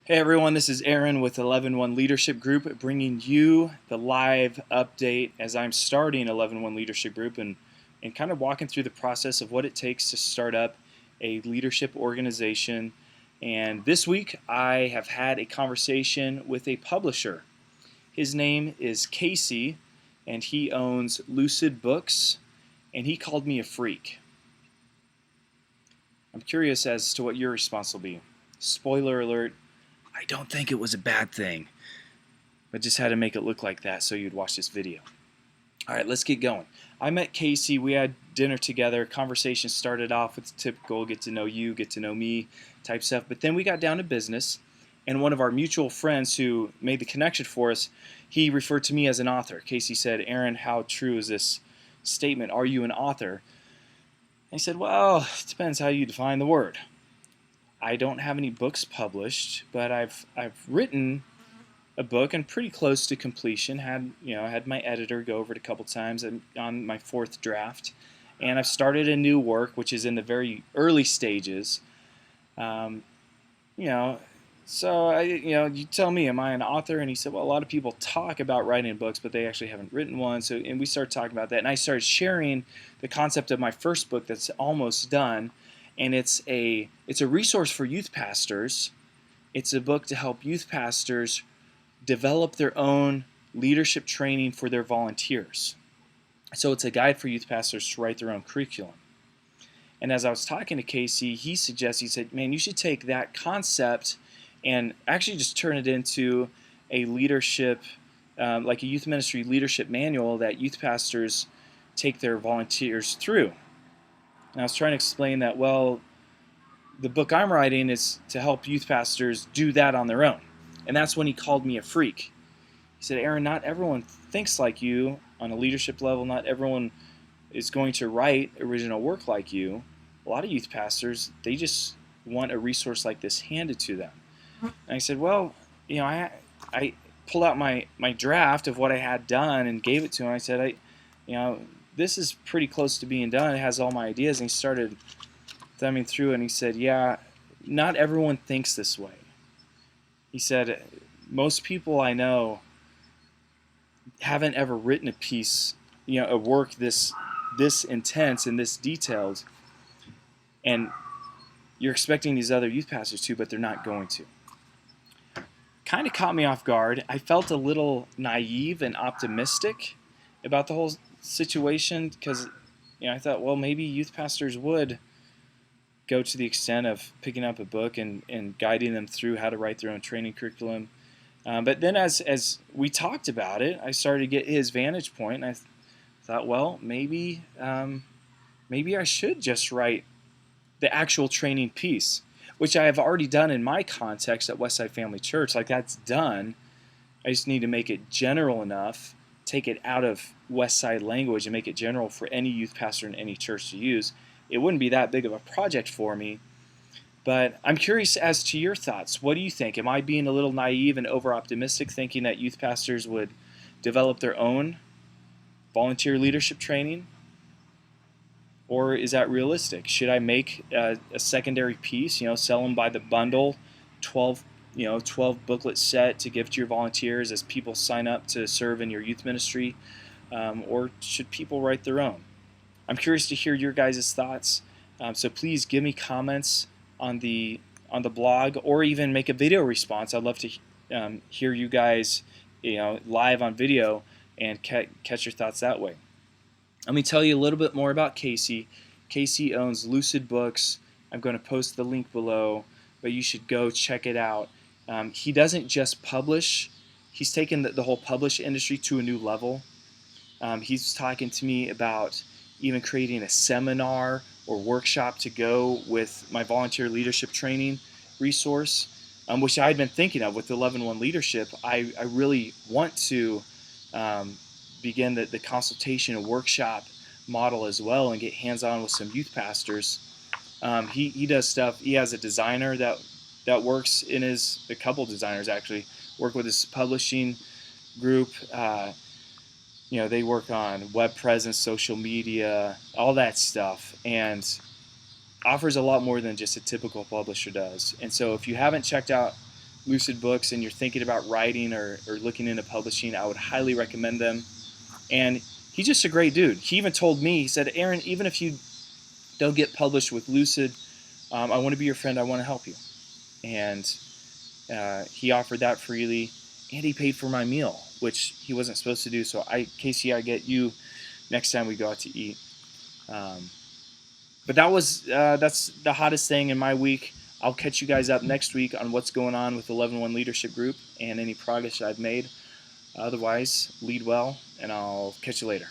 Hey everyone, this is Aaron with 11-1 Leadership Group bringing you the live update as I'm starting 11-1 Leadership Group and kind of walking through the process of what it takes to start up a leadership organization. And this week I have had a conversation with a publisher. His name is Casey and he owns Lucid Books, and he called me a freak. I'm curious as to what your response will be. Spoiler alert, I don't think it was a bad thing, but just had to make it look like that so you'd watch this video. All right, let's get going. I met Casey. We had dinner together. Conversation started off with typical get to know you, get to know me type stuff, but then we got down to business, and one of our mutual friends who made the connection for us, he referred to me as an author. Casey said, Aaron, how true is this statement? Are you an author? I said, well, it depends how you define the word. I don't have any books published, but I've written a book and pretty close to completion. Had my editor go over it a couple times. I'm on my fourth draft, and I've started a new work which is in the very early stages. Um, you know, you tell me, am I an author? And he said, well, a lot of people talk about writing books, but they actually haven't written one. So, and we started talking about that, and I started sharing the concept of my first book that's almost done, and it's a resource for youth pastors. It's a book to help youth pastors develop their own leadership training for their volunteers. So it's a guide for youth pastors to write their own curriculum. And as I was talking to Casey, he said, man, you should take that concept and actually just turn it into a leadership, like a youth ministry leadership manual that youth pastors take their volunteers through. And I was trying to explain that, well, the book I'm writing is to help youth pastors do that on their own. And that's when he called me a freak. He said, Aaron, not everyone thinks like you on a leadership level. Not everyone is going to write original work like you. A lot of youth pastors, they just want a resource like this handed to them. And I said, well, I pulled out my draft of what I had done and gave it to him. I said, this is pretty close to being done. It has all my ideas. And he started thumbing through and he said, yeah, not everyone thinks this way. He said, most people I know haven't ever written a piece, a work this intense and this detailed, and you're expecting these other youth pastors to, but they're not going to. Kind of caught me off guard. I felt a little naive and optimistic about the whole situation because, I thought, well, maybe youth pastors would go to the extent of picking up a book and guiding them through how to write their own training curriculum. But then as we talked about it, I started to get his vantage point, and I thought, well, maybe I should just write the actual training piece, which I have already done in my context at Westside Family Church. Like, that's done. I just need to make it general enough, take it out of Westside language and make it general for any youth pastor in any church to use. It wouldn't be that big of a project for me, but I'm curious as to your thoughts. What do you think? Am I being a little naive and over-optimistic, thinking that youth pastors would develop their own volunteer leadership training? Or is that realistic? Should I make a secondary piece, sell them by the bundle, 12 booklet set to give to your volunteers as people sign up to serve in your youth ministry? Or should people write their own? I'm curious to hear your guys' thoughts, so please give me comments on the blog, or even make a video response. I'd love to hear you guys, live on video and catch your thoughts that way. Let me tell you a little bit more about Casey. Casey owns Lucid Books. I'm going to post the link below, but you should go check it out. He doesn't just publish. He's taken the whole publish industry to a new level. He's talking to me about even creating a seminar or workshop to go with my volunteer leadership training resource, which I had been thinking of with 11-1 Leadership. I really want to begin the consultation and workshop model as well and get hands-on with some youth pastors. He does stuff. He has a designer that works in a couple designers actually work with his publishing group. They work on web presence, social media, all that stuff, and offers a lot more than just a typical publisher does. And so if you haven't checked out Lucid Books and you're thinking about writing or looking into publishing, I would highly recommend them. And he's just a great dude. He even told me, he said, Aaron, even if you don't get published with Lucid, I want to be your friend. I want to help you. And he offered that freely, and he paid for my meal, which he wasn't supposed to do. So, Casey, I get you next time we go out to eat. But that's the hottest thing in my week. I'll catch you guys up next week on what's going on with the 11-1 Leadership Group and any progress I've made. Otherwise, lead well, and I'll catch you later.